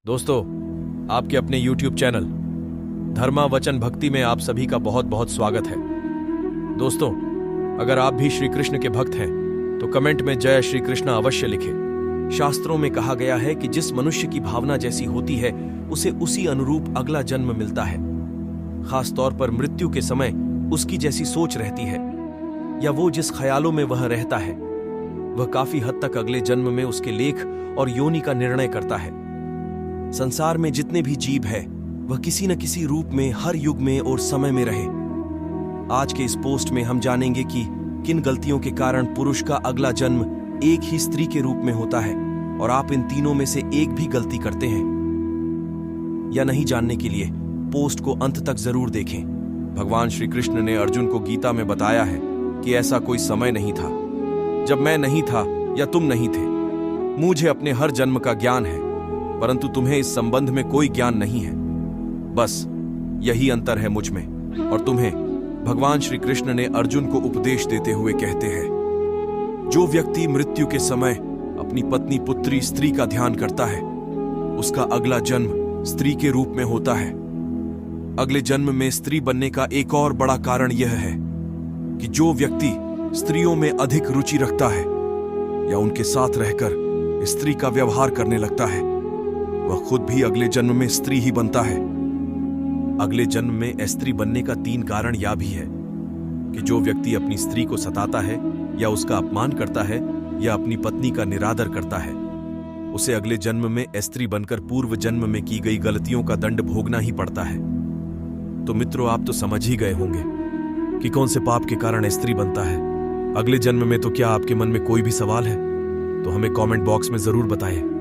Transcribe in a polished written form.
दोस्तों, आपके अपने YouTube चैनल धर्मा वचन भक्ति में आप सभी का बहुत बहुत स्वागत है। दोस्तों, अगर आप भी श्री कृष्ण के भक्त हैं तो कमेंट में जय श्री कृष्ण अवश्य लिखें। शास्त्रों में कहा गया है कि जिस मनुष्य की भावना जैसी होती है उसे उसी अनुरूप अगला जन्म मिलता है। खास तौर पर मृत्यु के समय उसकी जैसी सोच रहती है या वो जिस ख्यालों में वह रहता है वह काफी हद तक अगले जन्म में उसके लेख और योनि का निर्णय करता है। संसार में जितने भी जीव है वह किसी न किसी रूप में हर युग में और समय में रहे। आज के इस पोस्ट में हम जानेंगे कि किन गलतियों के कारण पुरुष का अगला जन्म एक ही स्त्री के रूप में होता है और आप इन तीनों में से एक भी गलती करते हैं या नहीं। जानने के लिए पोस्ट को अंत तक जरूर देखें। भगवान श्री कृष्ण ने अर्जुन को गीता में बताया है कि ऐसा कोई समय नहीं था जब मैं नहीं था या तुम नहीं थे। मुझे अपने हर जन्म का ज्ञान है, परंतु तुम्हें इस संबंध में कोई ज्ञान नहीं है। बस यही अंतर है मुझ में और तुम्हें। भगवान श्री कृष्ण ने अर्जुन को उपदेश देते हुए कहते हैं, जो व्यक्ति मृत्यु के समय अपनी पत्नी पुत्री स्त्री का ध्यान करता है उसका अगला जन्म स्त्री के रूप में होता है। अगले जन्म में स्त्री बनने का एक और बड़ा कारण यह है कि जो व्यक्ति स्त्रियों में अधिक रुचि रखता है या उनके साथ रहकर स्त्री का व्यवहार करने लगता है वह खुद भी अगले जन्म में स्त्री ही बनता है। अगले जन्म में स्त्री बनने का 3 कारण यह भी है कि जो व्यक्ति अपनी स्त्री को सताता है या उसका अपमान करता है या अपनी पत्नी का निरादर करता है उसे अगले जन्म में स्त्री बनकर पूर्व जन्म में की गई गलतियों का दंड भोगना ही पड़ता है। तो मित्रों, आप तो समझ ही गए होंगे कि कौन से पाप के कारण स्त्री बनता है अगले जन्म में। तो क्या आपके मन में कोई भी सवाल है तो हमें कमेंट बॉक्स में जरूर बताएं।